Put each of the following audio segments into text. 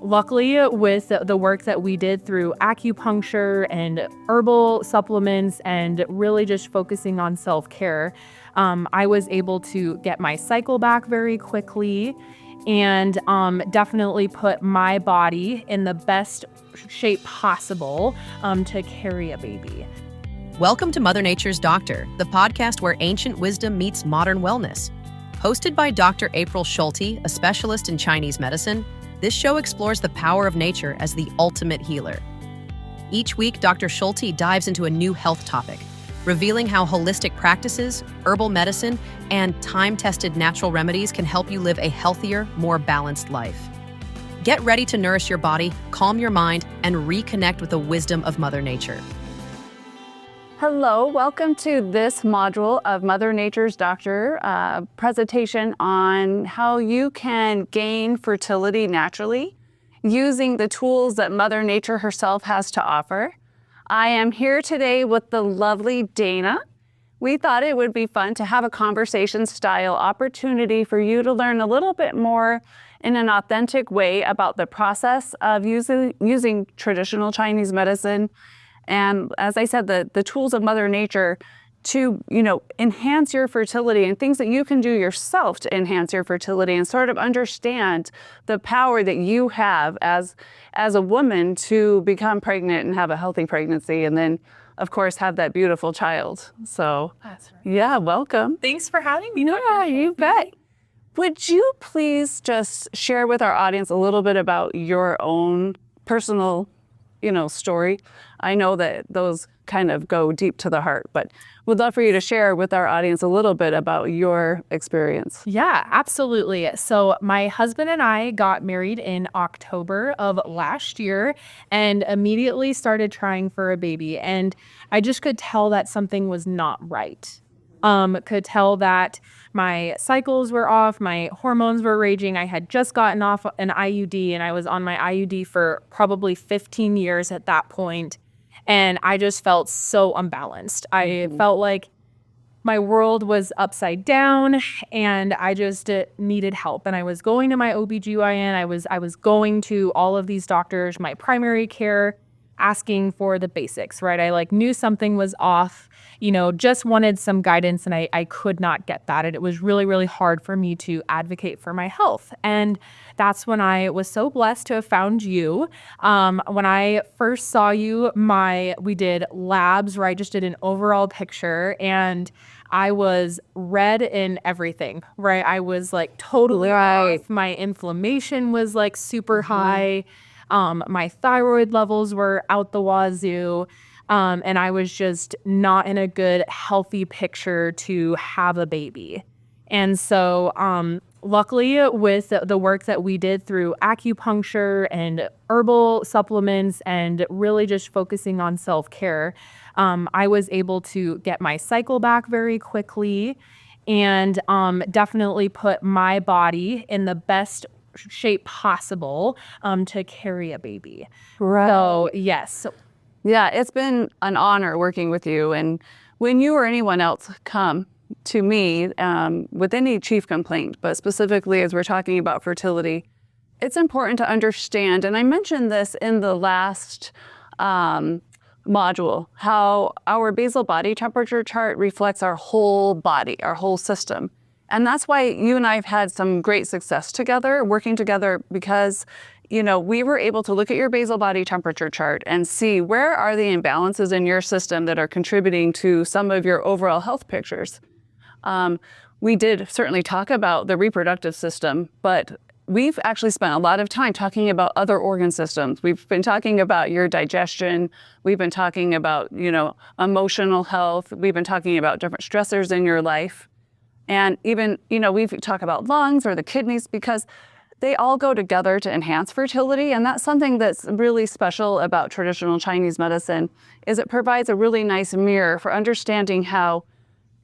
Luckily, with the work that we did through acupuncture and herbal supplements and really just focusing on self-care, I was able to get my cycle back very quickly and definitely put my body in the best shape possible to carry a baby. Welcome to Mother Nature's Doctor, the podcast where ancient wisdom meets modern wellness. Hosted by Dr. April Schulte, a specialist in Chinese medicine, this show explores the power of nature as the ultimate healer. Each week, Dr. Schulte dives into a new health topic, revealing how holistic practices, herbal medicine, and time-tested natural remedies can help you live a healthier, more balanced life. Get ready to nourish your body, calm your mind, and reconnect with the wisdom of Mother Nature. Hello, welcome to this module of Mother Nature's Doctor presentation on how you can gain fertility naturally using the tools that Mother Nature herself has to offer. I am here today with the lovely Dana. We thought it would be fun to have a conversation style opportunity for you to learn a little bit more in an authentic way about the process of using traditional Chinese medicine. And as I said, the tools of Mother Nature to, enhance your fertility and things that you can do yourself to enhance your fertility and sort of understand the power that you have as a woman to become pregnant and have a healthy pregnancy and then, of course, have that beautiful child. So, That's right. Yeah, welcome. Thanks for having me. Yeah, you bet. Would you please just share with our audience a little bit about your own personal story? I know that those kind of go deep to the heart, but would love for you to share with our audience a little bit about your experience. Yeah, absolutely. So my husband and I got married in October of last year and immediately started trying for a baby. And I just could tell that something was not right. Could tell that my cycles were off, my hormones were raging. I had just gotten off an IUD and I was on my IUD for probably 15 years at that point. And I just felt so unbalanced. I felt like my world was upside down and I just needed help. And I was going to my OBGYN. I was going to all of these doctors, my primary care, asking for the basics, right? I knew something was off, just wanted some guidance and I could not get that. And it was really, really hard for me to advocate for my health. And that's when I was so blessed to have found you. When I first saw you, we did labs where I just did an overall picture and I was red in everything, right? I was totally off. My inflammation was super high. My thyroid levels were out the wazoo. And I was just not in a good, healthy picture to have a baby. And so, luckily, with the work that we did through acupuncture and herbal supplements and really just focusing on self-care, I was able to get my cycle back very quickly and definitely put my body in the best shape possible to carry a baby. Right. So, yes. Yeah, it's been an honor working with you. And when you or anyone else come to me with any chief complaint, but specifically as we're talking about fertility, it's important to understand, and I mentioned this in the last module, how our basal body temperature chart reflects our whole body, our whole system. And that's why you and I have had some great success together, working together, because we were able to look at your basal body temperature chart and see where are the imbalances in your system that are contributing to some of your overall health pictures. We did certainly talk about the reproductive system, but we've actually spent a lot of time talking about other organ systems. We've been talking about your digestion. We've been talking about, emotional health. We've been talking about different stressors in your life. And even, we've talked about lungs or the kidneys because they all go together to enhance fertility. And that's something that's really special about traditional Chinese medicine is it provides a really nice mirror for understanding how,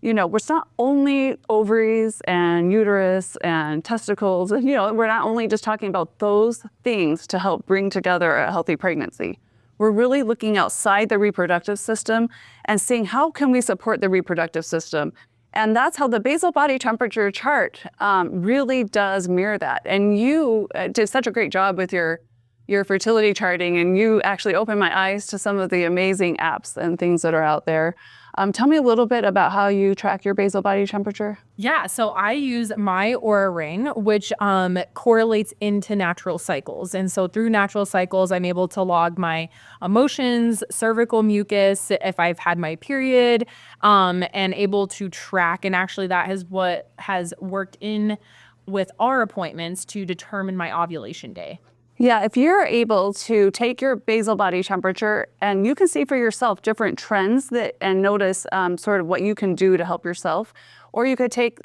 it's not only ovaries and uterus and testicles, and, we're not only just talking about those things to help bring together a healthy pregnancy. We're really looking outside the reproductive system and seeing how can we support the reproductive system. And that's how the basal body temperature chart really does mirror that. And you did such a great job with your your fertility charting, and you actually opened my eyes to some of the amazing apps and things that are out there. Tell me a little bit about how you track your basal body temperature. Yeah, so I use my Aura Ring, which correlates into natural cycles. And so through natural cycles, I'm able to log my emotions, cervical mucus, if I've had my period, and able to track. And actually, that is what has worked in with our appointments to determine my ovulation day. Yeah, if you're able to take your basal body temperature and you can see for yourself different trends that and notice sort of what you can do to help yourself, or you could take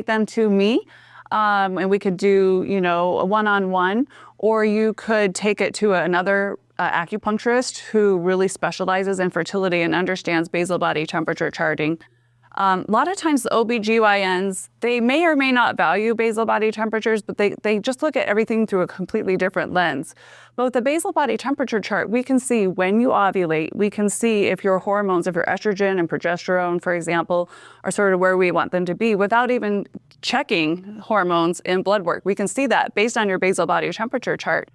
them to me, and we could do a one-on-one, or you could take it to another acupuncturist who really specializes in fertility and understands basal body temperature charting. A lot of times the OBGYNs, they may or may not value basal body temperatures, but they just look at everything through a completely different lens. But with the basal body temperature chart, we can see when you ovulate, we can see if your hormones, if your estrogen and progesterone, for example, are sort of where we want them to be without even checking hormones in blood work. We can see that based on your basal body temperature chart.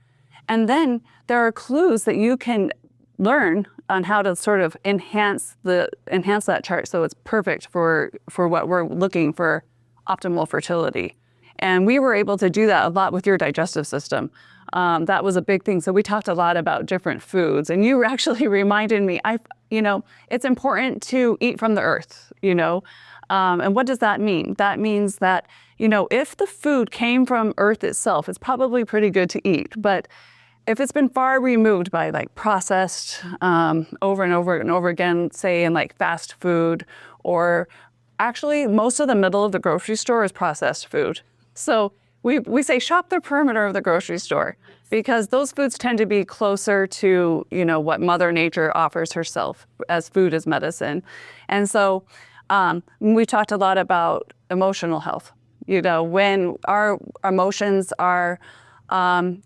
And then there are clues that you can learn on how to sort of enhance that chart so it's perfect for what we're looking for, optimal fertility. And we were able to do that a lot with your digestive system. That was a big thing. So we talked a lot about different foods, and you actually reminded me, it's important to eat from the earth, and what does that mean? That means that, if the food came from earth itself, it's probably pretty good to eat, but if it's been far removed by like processed over and over and over again, say in like fast food, or actually most of the middle of the grocery store is processed food. So we say shop the perimeter of the grocery store, because those foods tend to be closer to, what Mother Nature offers herself as food as medicine. And so we talked a lot about emotional health. When our emotions are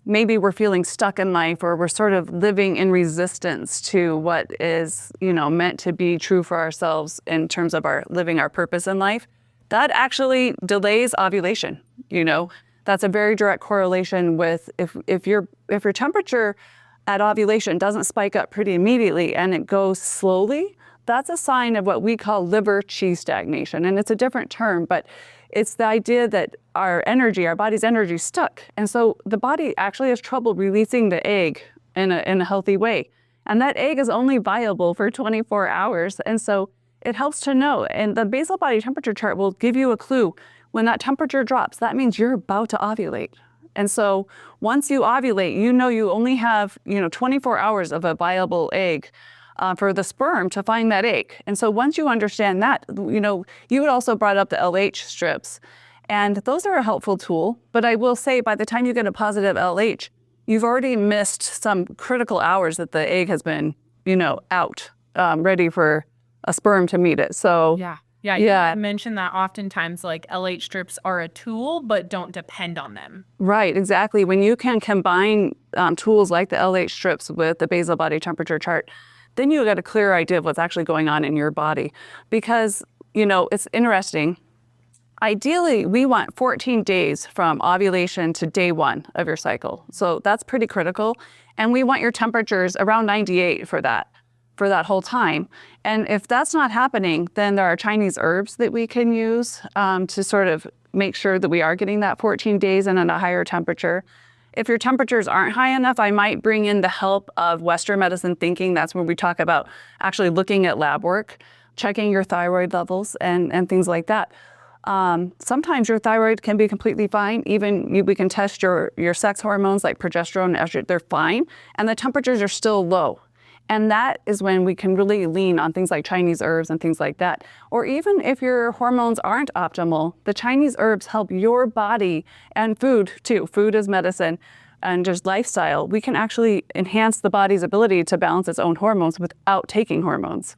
maybe we're feeling stuck in life, or we're sort of living in resistance to what is, meant to be true for ourselves in terms of living our purpose in life, that actually delays ovulation. That's a very direct correlation with if your temperature at ovulation doesn't spike up pretty immediately and it goes slowly, that's a sign of what we call liver qi stagnation. And it's a different term, but it's the idea that our body's energy is stuck. And so the body actually has trouble releasing the egg in a healthy way. And that egg is only viable for 24 hours. And so it helps to know. And the basal body temperature chart will give you a clue. When that temperature drops, that means you're about to ovulate. And so once you ovulate, you only have 24 hours of a viable egg for the sperm to find that egg. And so once you understand that, you had also brought up the LH strips. And those are a helpful tool. But I will say, by the time you get a positive LH, you've already missed some critical hours that the egg has been, out, ready for a sperm to meet it. So Yeah, you mentioned that oftentimes like LH strips are a tool, but don't depend on them. Right, exactly. When you can combine tools like the LH strips with the basal body temperature chart, then you get a clear idea of what's actually going on in your body. Because, it's interesting. Ideally, we want 14 days from ovulation to day 1 of your cycle. So that's pretty critical. And we want your temperatures around 98 for that whole time. And if that's not happening, then there are Chinese herbs that we can use to sort of make sure that we are getting that 14 days and at a higher temperature. If your temperatures aren't high enough, I might bring in the help of Western medicine thinking. That's where we talk about actually looking at lab work, checking your thyroid levels and things like that. Sometimes your thyroid can be completely fine. Even we can test your sex hormones like progesterone and estrogen, they're fine, and the temperatures are still low. And that is when we can really lean on things like Chinese herbs and things like that. Or even if your hormones aren't optimal, the Chinese herbs help your body, and food too. Food is medicine, and just lifestyle. We can actually enhance the body's ability to balance its own hormones without taking hormones,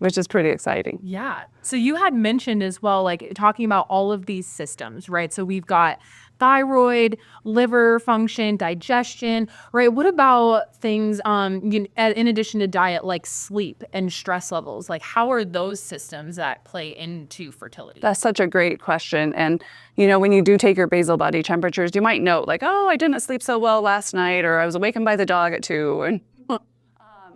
which is pretty exciting. Yeah. So you had mentioned as well, like talking about all of these systems, right? So we've got thyroid, liver function, digestion, right? What about things in addition to diet, like sleep and stress levels? Like, how are those systems that play into fertility? That's such a great question. And, when you do take your basal body temperatures, you might note like, oh, I didn't sleep so well last night, or I was awakened by the dog at 2, and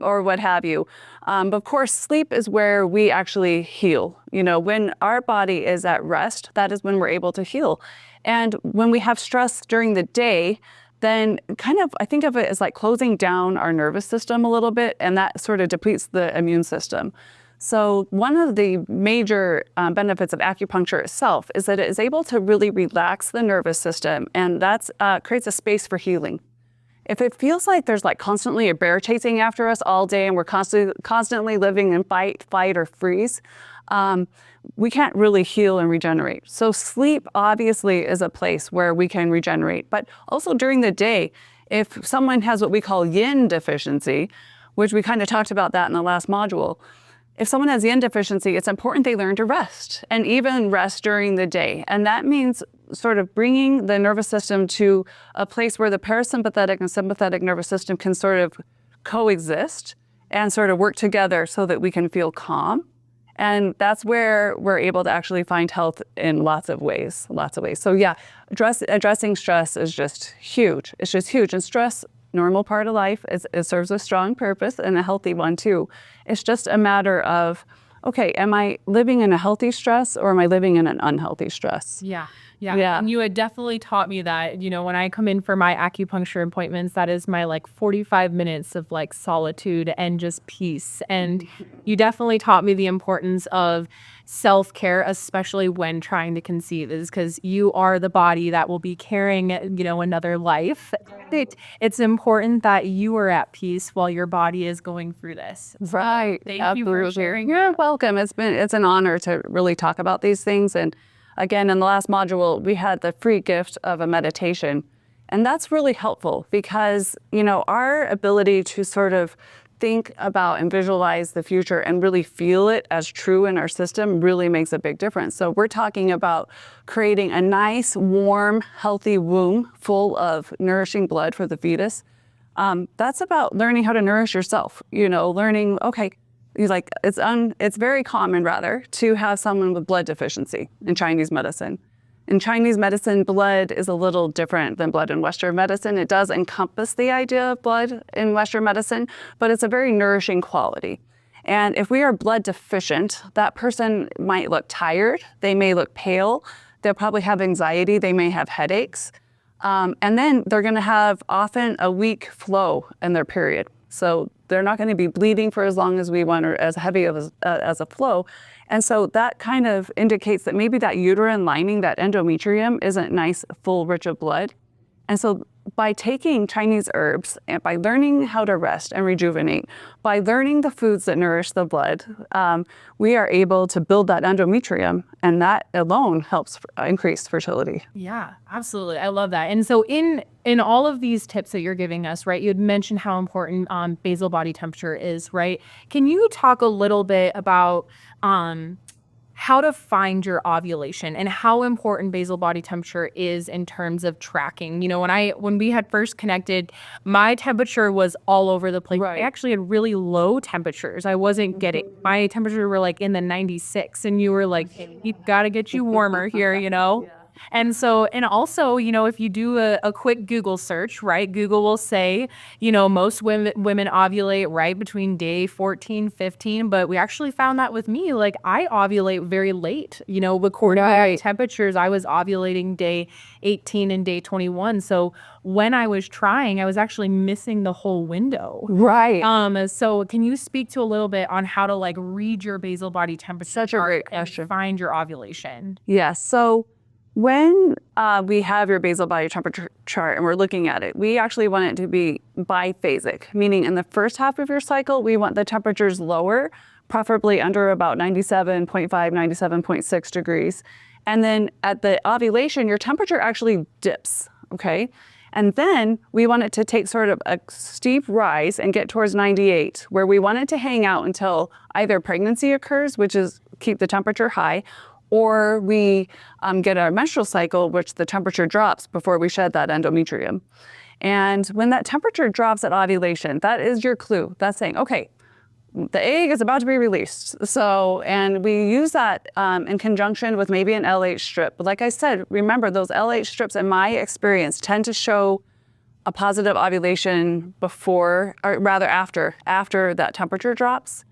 or what have you. But of course, sleep is where we actually heal. When our body is at rest, that is when we're able to heal. And when we have stress during the day, then I think of it as like closing down our nervous system a little bit, and that sort of depletes the immune system. So one of the major benefits of acupuncture itself is that it is able to really relax the nervous system, and that creates a space for healing. If it feels like there's like constantly a bear chasing after us all day and we're constantly living in fight, or freeze, we can't really heal and regenerate. So sleep obviously is a place where we can regenerate, but also during the day, if someone has what we call yin deficiency, which we kind of talked about that in the last module, if someone has yin deficiency, it's important they learn to rest, and even rest during the day. And that means sort of bringing the nervous system to a place where the parasympathetic and sympathetic nervous system can sort of coexist and sort of work together so that we can feel calm. And that's where we're able to actually find health in lots of ways. So yeah, addressing stress is just huge. It's just huge. And stress, normal part of life, it serves a strong purpose and a healthy one too. It's just a matter of, okay, am I living in a healthy stress or am I living in an unhealthy stress? Yeah. And you had definitely taught me that, when I come in for my acupuncture appointments, that is my like 45 minutes of like solitude and just peace. And you definitely taught me the importance of self-care, especially when trying to conceive, is because you are the body that will be carrying, another life. It's important that you are at peace while your body is going through this. Right. Thank you for sharing. You're welcome. It's an honor to really talk about these things. And again, in the last module, we had the free gift of a meditation. And that's really helpful because, our ability to sort of think about and visualize the future and really feel it as true in our system really makes a big difference. So we're talking about creating a nice, warm, healthy womb full of nourishing blood for the fetus. That's about learning how to nourish yourself, learning, okay, it's very common rather to have someone with blood deficiency in Chinese medicine. In Chinese medicine, blood is a little different than blood in Western medicine. It does encompass the idea of blood in Western medicine, but it's a very nourishing quality. And if we are blood deficient, that person might look tired, they may look pale, they'll probably have anxiety, they may have headaches, and then they're gonna have often a weak flow in their period. So they're not going to be bleeding for as long as we want or as heavy as a flow. And so that kind of indicates that maybe that uterine lining, that endometrium, isn't nice, full, rich of blood. And so by taking Chinese herbs and by learning how to rest and rejuvenate, by learning the foods that nourish the blood, we are able to build that endometrium, and that alone helps increase fertility. Yeah, absolutely. I love that. And so in all of these tips that you're giving us, right, you had mentioned how important basal body temperature is, right? Can you talk a little bit about how to find your ovulation and how important basal body temperature is in terms of tracking? When we had first connected, my temperature was all over the place. Right. I actually had really low temperatures. I wasn't getting, my temperature were like in the 96, and you were like, hey, you got to get you warmer here, Yeah. And so, and also, if you do a quick Google search, right, Google will say, most women ovulate right between day 14, 15, but we actually found that with me, like I ovulate very late, according to temperatures, I was ovulating day 18 and day 21. So when I was trying, I was actually missing the whole window. Right. So can you speak to a little bit on how to like read your basal body temperature Such a great and question. find your ovulation? Yes. So when we have your basal body temperature chart and we're looking at it, we actually want it to be biphasic, meaning in the first half of your cycle, we want the temperatures lower, preferably under about 97.5, 97.6 degrees. And then at the ovulation, your temperature actually dips, okay? And then we want it to take sort of a steep rise and get towards 98, where we want it to hang out until either pregnancy occurs, which is keep the temperature high, or we get our menstrual cycle, which the temperature drops before we shed that endometrium. And when that temperature drops at ovulation, that is your clue. That's saying, okay, the egg is about to be released. So, and we use that in conjunction with maybe an LH strip. But like I said, remember those LH strips, in my experience, tend to show a positive ovulation before, or rather after that temperature drops.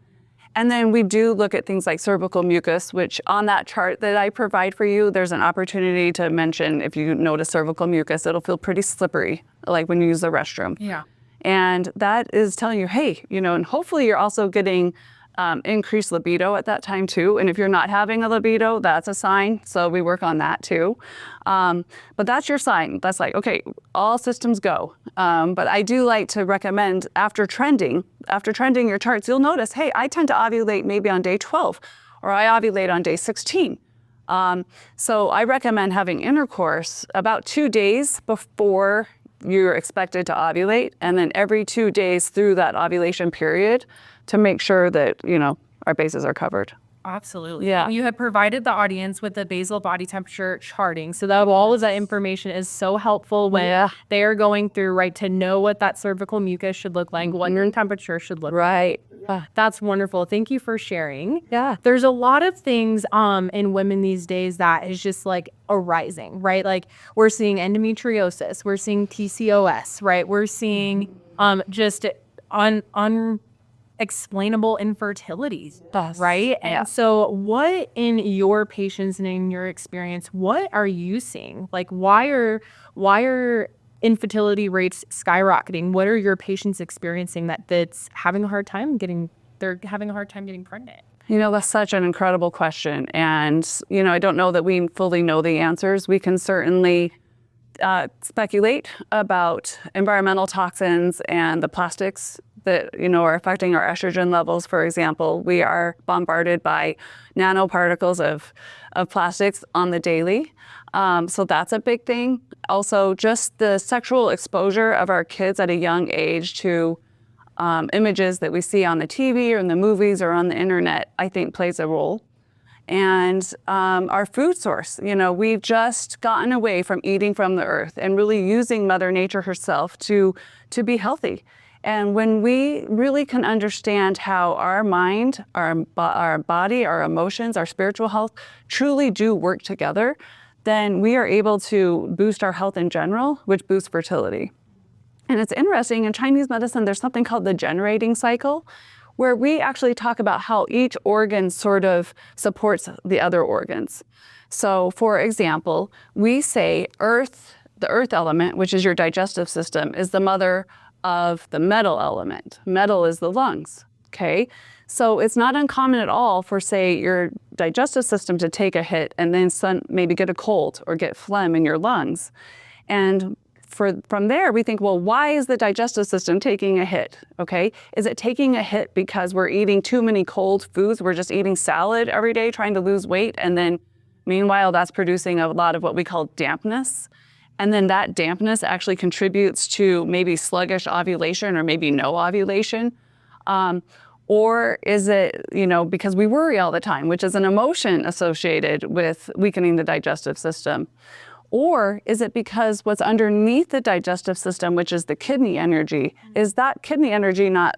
And then we do look at things like cervical mucus, which on that chart that I provide for you, there's an opportunity to mention if you notice cervical mucus, it'll feel pretty slippery, like when you use the restroom. Yeah. And that is telling you, hey, and hopefully you're also getting increased libido at that time too. And if you're not having a libido, that's a sign. So we work on that too. But that's your sign. That's like, okay, all systems go. But I do like to recommend after trending your charts, you'll notice, hey, I tend to ovulate maybe on day 12, or I ovulate on day 16. So I recommend having intercourse about 2 days before you're expected to ovulate, and then every 2 days through that ovulation period to make sure that, our bases are covered. Absolutely. Yeah. You have provided the audience with the basal body temperature charting. So that all of that information is so helpful when they are going through, right, to know what that cervical mucus should look like, what your temperature should look right. like. That's wonderful. Thank you for sharing. Yeah. There's a lot of things in women these days that is just like arising, right? Like we're seeing endometriosis, we're seeing PCOS, right? We're seeing just unexplainable infertilities, right? Yeah. And so what in your patients and in your experience, what are you seeing? Like why are infertility rates skyrocketing? What are your patients experiencing that's having a hard time getting pregnant? That's such an incredible question. And, I don't know that we fully know the answers. We can certainly speculate about environmental toxins and the plastics that, are affecting our estrogen levels. For example, we are bombarded by nanoparticles of plastics on the daily. So that's a big thing. Also, just the sexual exposure of our kids at a young age to images that we see on the TV or in the movies or on the internet, I think plays a role. And our food source, we've just gotten away from eating from the earth and really using Mother Nature herself to be healthy. And when we really can understand how our mind, our body, our emotions, our spiritual health truly do work together, then we are able to boost our health in general, which boosts fertility. And it's interesting, in Chinese medicine, there's something called the generating cycle, where we actually talk about how each organ sort of supports the other organs. So for example, we say the earth element, which is your digestive system, is the mother of the metal element. Metal is the lungs, okay? So it's not uncommon at all for, say, your digestive system to take a hit and then maybe get a cold or get phlegm in your lungs. And from there, we think, well, why is the digestive system taking a hit, okay? Is it taking a hit because we're eating too many cold foods? We're just eating salad every day trying to lose weight, and then meanwhile, that's producing a lot of what we call dampness. And then that dampness actually contributes to maybe sluggish ovulation or maybe no ovulation. Or is it, because we worry all the time, which is an emotion associated with weakening the digestive system? Or is it because what's underneath the digestive system, which is the kidney energy, is that kidney energy not,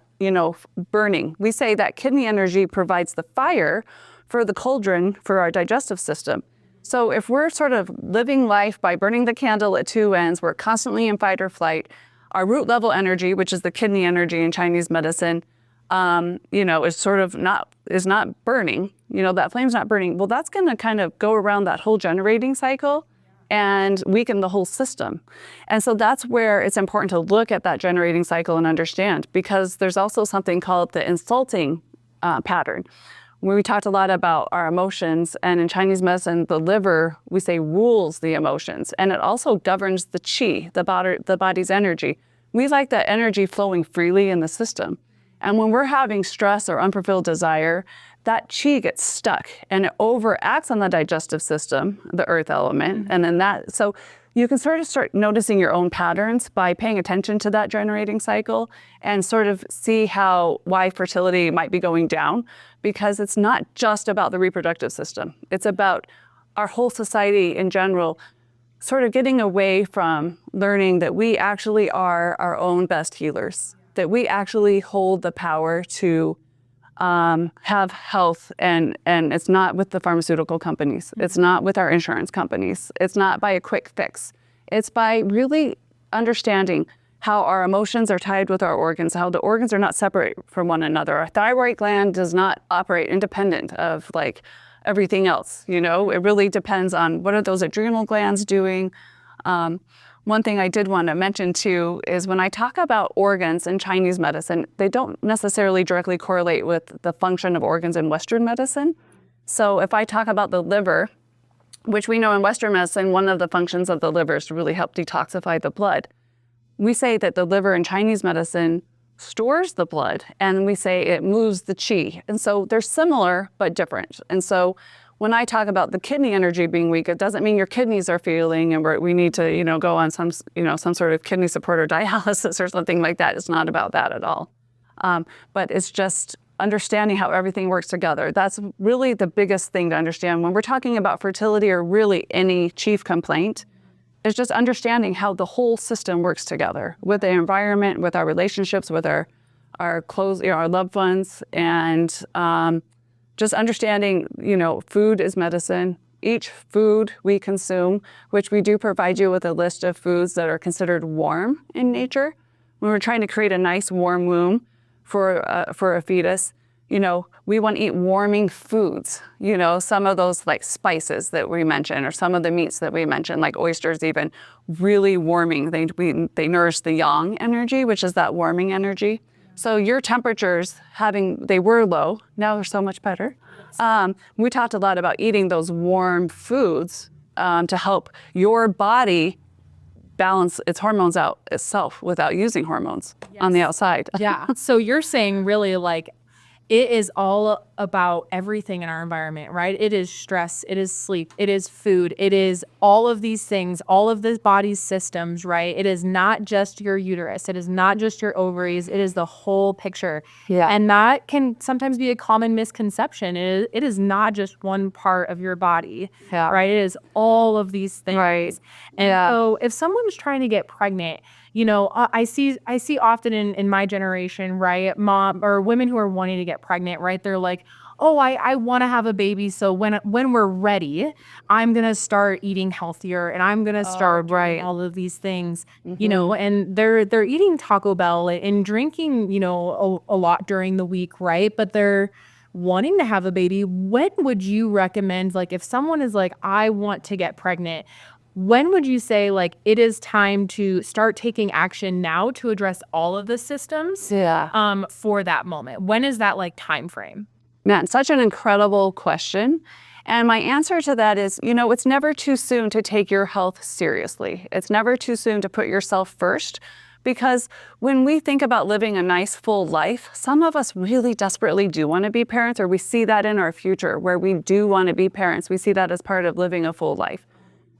burning? We say that kidney energy provides the fire for the cauldron for our digestive system. So if we're sort of living life by burning the candle at two ends, we're constantly in fight or flight, our root level energy, which is the kidney energy in Chinese medicine, is not burning, that flame's not burning. Well, that's going to kind of go around that whole generating cycle and weaken the whole system. And so that's where it's important to look at that generating cycle and understand, because there's also something called the insulting pattern. We talked a lot about our emotions, and in Chinese medicine, the liver, we say, rules the emotions, and it also governs the qi, the body's energy. We like that energy flowing freely in the system. And when we're having stress or unfulfilled desire, that qi gets stuck and it overacts on the digestive system, the earth element. And then so you can sort of start noticing your own patterns by paying attention to that generating cycle and sort of see why fertility might be going down, because it's not just about the reproductive system. It's about our whole society in general sort of getting away from learning that we actually are our own best healers, that we actually hold the power to have health, and it's not with the pharmaceutical companies. It's not with our insurance companies. It's not by a quick fix. It's by really understanding how our emotions are tied with our organs, how the organs are not separate from one another. Our thyroid gland does not operate independent of like everything else. You know, it really depends on what are those adrenal glands doing. One thing I did want to mention too is when I talk about organs in Chinese medicine, they don't necessarily directly correlate with the function of organs in Western medicine. So if I talk about the liver, which we know in Western medicine, one of the functions of the liver is to really help detoxify the blood. We say that the liver in Chinese medicine stores the blood, and we say it moves the qi. And so they're similar, but different. And so when I talk about the kidney energy being weak, it doesn't mean your kidneys are failing and we need to, go on some sort of kidney support or dialysis or something like that. It's not about that at all. But it's just understanding how everything works together. That's really the biggest thing to understand. When we're talking about fertility or really any chief complaint, it's just understanding how the whole system works together with the environment, with our relationships, with our close, our loved ones, and just understanding, food is medicine. Each food we consume, which we do provide you with a list of foods that are considered warm in nature. When we're trying to create a nice warm womb for a fetus, we want to eat warming foods. Some of those like spices that we mentioned, or some of the meats that we mentioned, like oysters even, really warming. They nourish the yang energy, which is that warming energy. So your temperatures they were low, now they're so much better. We talked a lot about eating those warm foods to help your body balance its hormones out itself without using hormones on the outside. Yeah. So you're saying really like it is all about everything in our environment, right? It is stress, it is sleep, it is food, it is all of these things, all of the body's systems, right? It is not just your uterus, it is not just your ovaries, it is the whole picture. Yeah. And that can sometimes be a common misconception. It is not just one part of your body, right? It is all of these things. Right. And so if someone's trying to get pregnant, I see often in my generation, right, mom or women who are wanting to get pregnant, right, they're like, oh, I want to have a baby. So when we're ready, I'm going to start eating healthier and I'm going to start doing all of these things, and they're eating Taco Bell and drinking, a lot during the week, right? But they're wanting to have a baby. When would you recommend, like, if someone is like, I want to get pregnant, when would you say, like, it is time to start taking action now to address all of the systems for that moment? When is that, like, time frame? Man, such an incredible question. And my answer to that is, it's never too soon to take your health seriously. It's never too soon to put yourself first, because when we think about living a nice, full life, some of us really desperately do want to be parents, or we see that in our future where we do want to be parents. We see that as part of living a full life.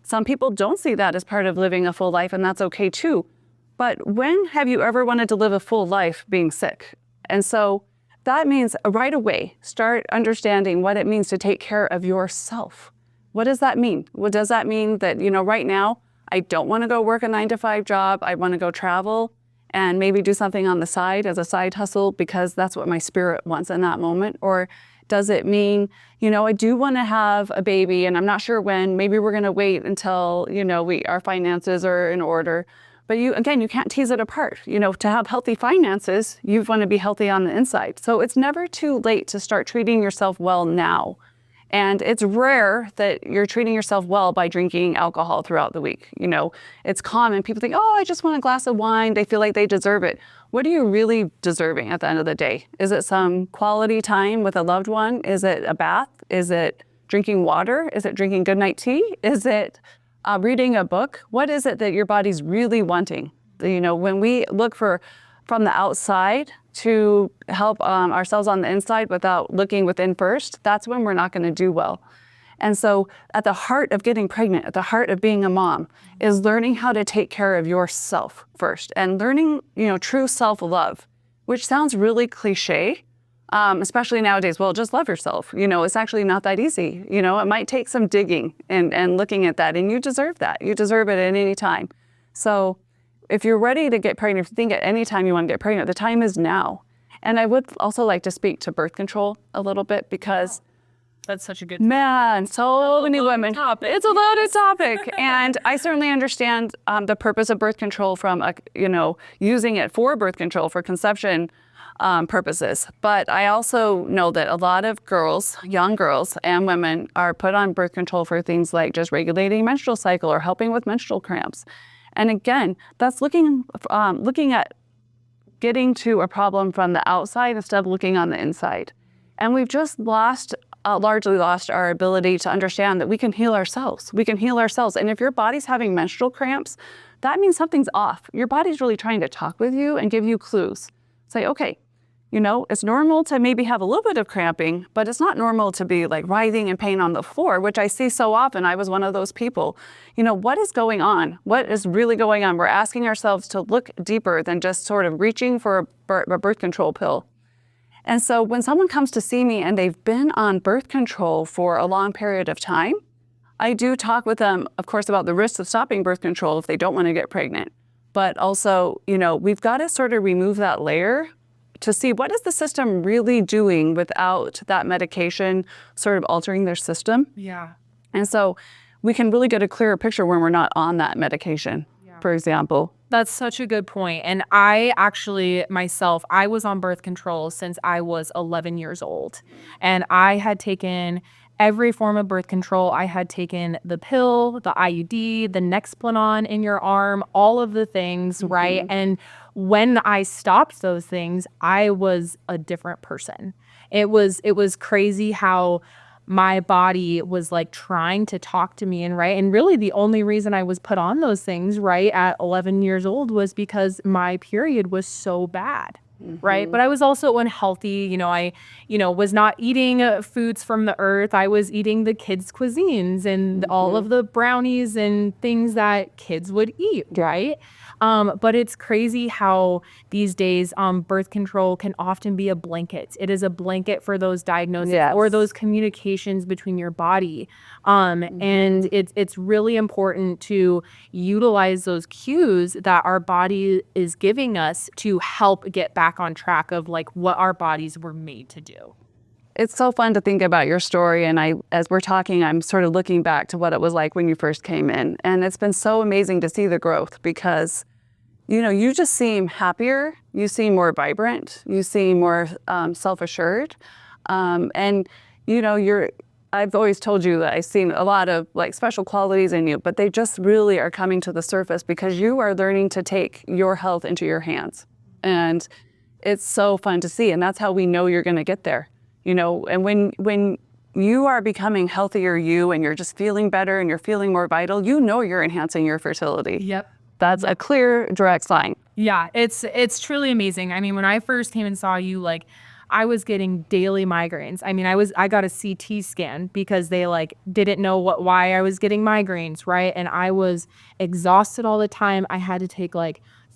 Some people don't see that as part of living a full life, and that's okay too. But when have you ever wanted to live a full life being sick? And so that means right away, start understanding what it means to take care of yourself. What does that mean? What does that mean that, right now, I don't want to go work a 9-to-5 job. I want to go travel and maybe do something on the side as a side hustle because that's what my spirit wants in that moment? Or does it mean, I do want to have a baby and I'm not sure when, maybe we're going to wait until, our finances are in order. But you can't tease it apart. To have healthy finances, you want to be healthy on the inside. So it's never too late to start treating yourself well now. And it's rare that you're treating yourself well by drinking alcohol throughout the week. It's common. People think, oh, I just want a glass of wine. They feel like they deserve it. What are you really deserving at the end of the day? Is it some quality time with a loved one? Is it a bath? Is it drinking water? Is it drinking goodnight tea? Is it reading a book? What is it that your body's really wanting? When we look from the outside to help ourselves on the inside without looking within first, that's when we're not going to do well. And so at the heart of getting pregnant, at the heart of being a mom, is learning how to take care of yourself first and learning, true self-love, which sounds really cliche, especially nowadays. Well, just love yourself. It's actually not that easy. It might take some digging and looking at that, and you deserve that. You deserve it at any time. So if you're ready to get pregnant, if you think at any time you want to get pregnant, the time is now. And I would also like to speak to birth control a little bit because That's such a good man, so many women. topic. It's a loaded topic. And I certainly understand the purpose of birth control from, using it for birth control, for conception purposes. But I also know that a lot of girls, young girls and women, are put on birth control for things like just regulating menstrual cycle or helping with menstrual cramps. And again, that's looking at getting to a problem from the outside instead of looking on the inside. And we've just largely lost our ability to understand that we can heal ourselves. We can heal ourselves. And if your body's having menstrual cramps, that means something's off. Your body's really trying to talk with you and give you clues. Say, okay, it's normal to maybe have a little bit of cramping, but it's not normal to be like writhing in pain on the floor, which I see so often. I was one of those people. What is going on? What is really going on? We're asking ourselves to look deeper than just sort of reaching for a birth control pill. And so when someone comes to see me and they've been on birth control for a long period of time, I do talk with them, of course, about the risks of stopping birth control if they don't want to get pregnant. But also, we've got to sort of remove that layer to see what is the system really doing without that medication sort of altering their system. Yeah. And so we can really get a clearer picture when we're not on that medication, for example. That's such a good point. And I actually, myself, I was on birth control since I was 11 years old. And I had taken every form of birth control. I had taken the pill, the IUD, the Nexplanon in your arm, all of the things, right? And when I stopped those things, I was a different person. It was crazy how my body was like trying to talk to me, and really the only reason I was put on those things right at 11 years old was because my period was so bad. Right. But I was also unhealthy. I was not eating foods from the earth. I was eating the kids' cuisines and all of the brownies and things that kids would eat. Right. But it's crazy how these days birth control can often be a blanket. It is a blanket for those diagnoses or those communications between your body. And it's really important to utilize those cues that our body is giving us to help get back on track of like what our bodies were made to do. It's so fun to think about your story. And as we're talking, I'm sort of looking back to what it was like when you first came in. And it's been so amazing to see the growth because, you just seem happier. You seem more vibrant. You seem more self-assured. And, I've always told you that I've seen a lot of like special qualities in you, but they just really are coming to the surface because you are learning to take your health into your hands. And it's so fun to see. And that's how we know you're going to get there. And when you are becoming healthier and you're just feeling better and you're feeling more vital, you're enhancing your fertility. Yep. That's a clear, direct sign. Yeah, it's truly amazing. I mean, when I first came and saw you, like, I was getting daily migraines. I mean, I got a CT scan because they didn't know why I was getting migraines, right? And I was exhausted all the time. I had to take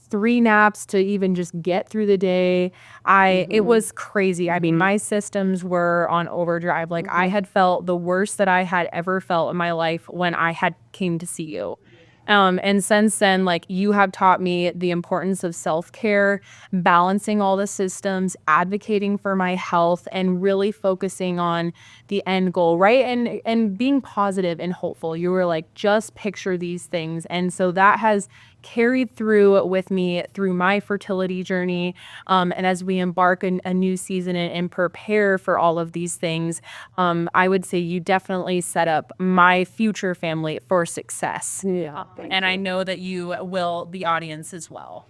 3 naps to even just get through the day. It was crazy. I mean, my systems were on overdrive. I had felt the worst that I had ever felt in my life when I had came to see you. And since then, you have taught me the importance of self-care, balancing all the systems, advocating for my health, and really focusing on the end goal, right? And being positive and hopeful. You were just picture these things. And so that has carried through with me through my fertility journey. And as we embark on a new season and prepare for all of these things, I would say you definitely set up my future family for success. Yeah. And I know that you will the audience as well.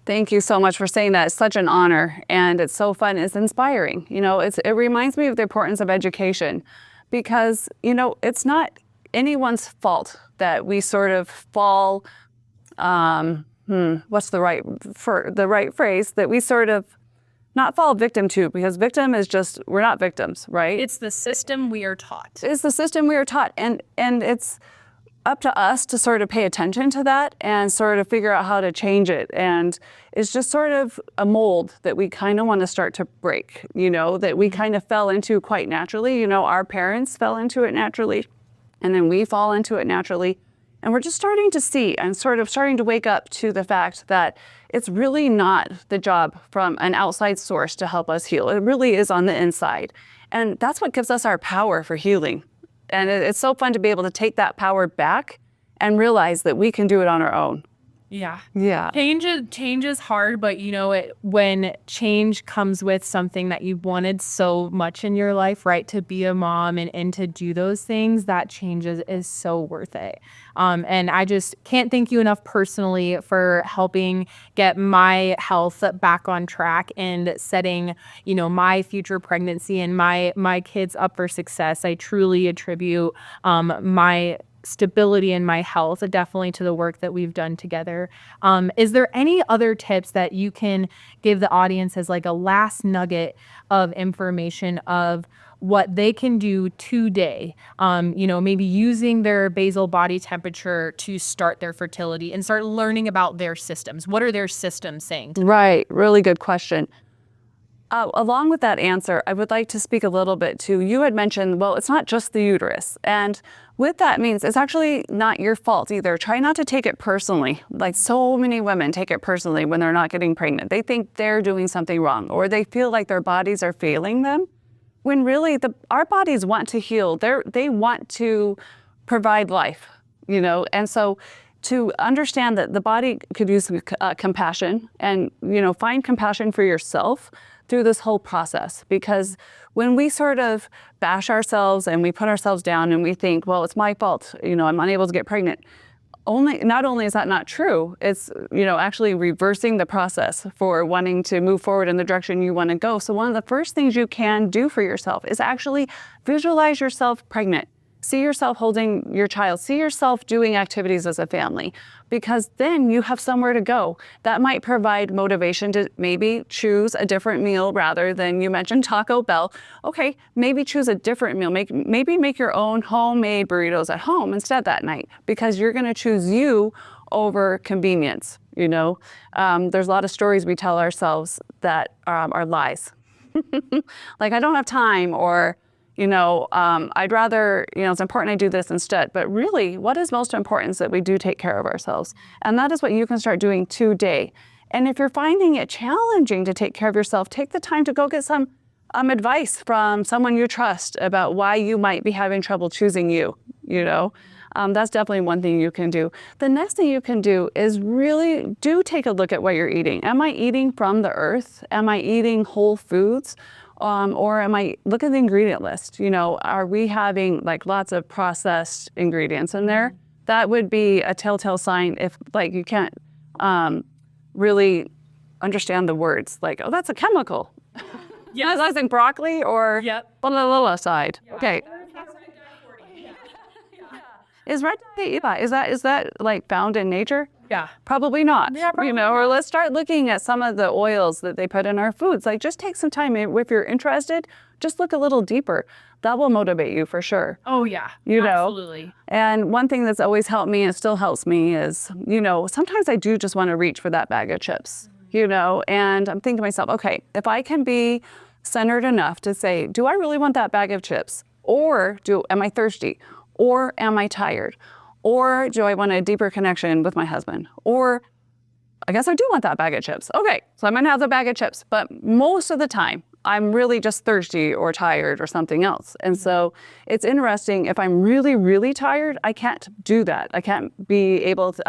Thank you so much for saying that. It's such an honor and it's so fun. It's inspiring. It reminds me of the importance of education because, it's not anyone's fault that we sort of fall what's the right phrase, that we sort of not fall victim to, because victim is just, we're not victims, right? It's the system we are taught. It's the system we are taught. And it's up to us to sort of pay attention to that and sort of figure out how to change it. And it's just sort of a mold that we kind of want to start to break, that we kind of fell into quite naturally. Our parents fell into it naturally, and then we fall into it naturally. And we're just starting to see and sort of starting to wake up to the fact that it's really not the job from an outside source to help us heal. It really is on the inside. And that's what gives us our power for healing. And it's so fun to be able to take that power back and realize that we can do it on our own. Yeah. Yeah. Change is hard, but when change comes with something that you've wanted so much in your life, right? To be a mom and to do those things, that change is so worth it. And I just can't thank you enough personally for helping get my health back on track and setting, my future pregnancy and my kids up for success. I truly attribute my stability in my health, definitely to the work that we've done together. Is there any other tips that you can give the audience as like a last nugget of information of what they can do today, maybe using their basal body temperature to start their fertility and start learning about their systems? What are their systems saying? Right. Really good question. Along with that answer, I would like to speak a little bit to, you had mentioned, well, it's not just the uterus. And what that means, it's actually not your fault either. Try not to take it personally. Like so many women take it personally when they're not getting pregnant. They think they're doing something wrong, or they feel like their bodies are failing them, when really our bodies want to heal. They want to provide life, and so to understand that the body could use compassion and, find compassion for yourself through this whole process. Because when we sort of bash ourselves and we put ourselves down and we think, well, it's my fault, I'm unable to get pregnant. Not only is that not true, it's, actually reversing the process for wanting to move forward in the direction you want to go. So one of the first things you can do for yourself is actually visualize yourself pregnant. See yourself holding your child. See yourself doing activities as a family, because then you have somewhere to go. That might provide motivation to maybe choose a different meal rather than, you mentioned Taco Bell. Okay, maybe choose a different meal. Maybe make your own homemade burritos at home instead that night, because you're going to choose you over convenience. There's a lot of stories we tell ourselves that are lies. Like, I don't have time, or I'd rather, it's important I do this instead. But really, what is most important is that we do take care of ourselves. And that is what you can start doing today. And if you're finding it challenging to take care of yourself, take the time to go get some advice from someone you trust about why you might be having trouble choosing you. That's definitely one thing you can do. The next thing you can do is really do take a look at what you're eating. Am I eating from the earth? Am I eating whole foods? Or look at the ingredient list. Are we having like lots of processed ingredients in there? That would be a telltale sign if you can't really understand the words. Like, oh, that's a chemical. Yes. I was like broccoli or blah, blah, blah, side. Yeah. Okay. Is red dye, is that like found in nature? Yeah. Probably not. Yeah, probably or let's start looking at some of the oils that they put in our foods. Like, just take some time. If you're interested, just look a little deeper. That will motivate you for sure. Oh yeah. Absolutely. And one thing that's always helped me and still helps me is, sometimes I do just want to reach for that bag of chips, and I'm thinking to myself, okay, if I can be centered enough to say, do I really want that bag of chips? Or am I thirsty? Or am I tired? Or do I want a deeper connection with my husband? Or I guess I do want that bag of chips. Okay, so I'm gonna have the bag of chips. But most of the time, I'm really just thirsty or tired or something else. And so it's interesting, if I'm really, really tired, I can't do that. I'm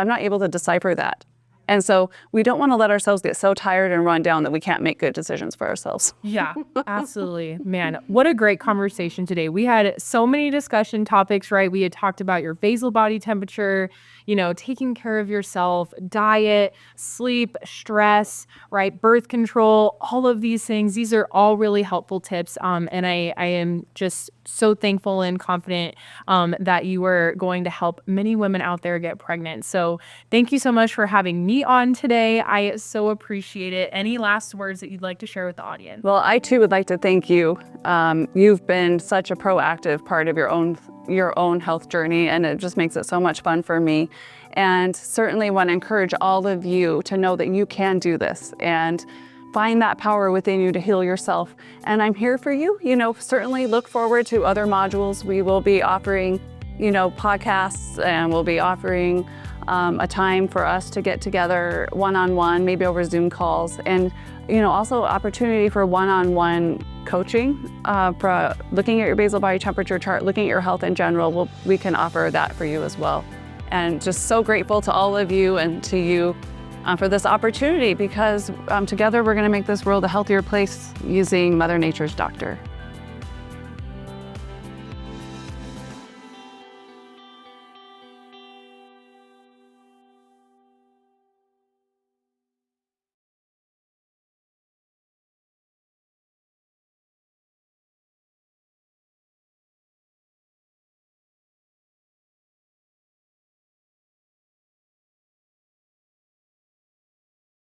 not able to decipher that. And so we don't want to let ourselves get so tired and run down that we can't make good decisions for ourselves. Yeah, absolutely. Man, what a great conversation today. We had so many discussion topics, right? We had talked about your basal body temperature, taking care of yourself, diet, sleep, stress, right? Birth control, all of these things. These are all really helpful tips. And I am just so thankful and confident that you were going to help many women out there get pregnant. So thank you so much for having me on today. I so appreciate it. Any last words that you'd like to share with the audience? Well, I too would like to thank you. You've been such a proactive part of your own health journey, and it just makes it so much fun for me. And certainly want to encourage all of you to know that you can do this and find that power within you to heal yourself. And I'm here for you. Certainly look forward to other modules. We will be offering, podcasts, and we'll be offering a time for us to get together one-on-one, maybe over Zoom calls, and also opportunity for one-on-one coaching for looking at your basal body temperature chart, looking at your health in general. We can offer that for you as well. And just so grateful to all of you and to you for this opportunity, because together we're going to make this world a healthier place using Mother Nature's doctor.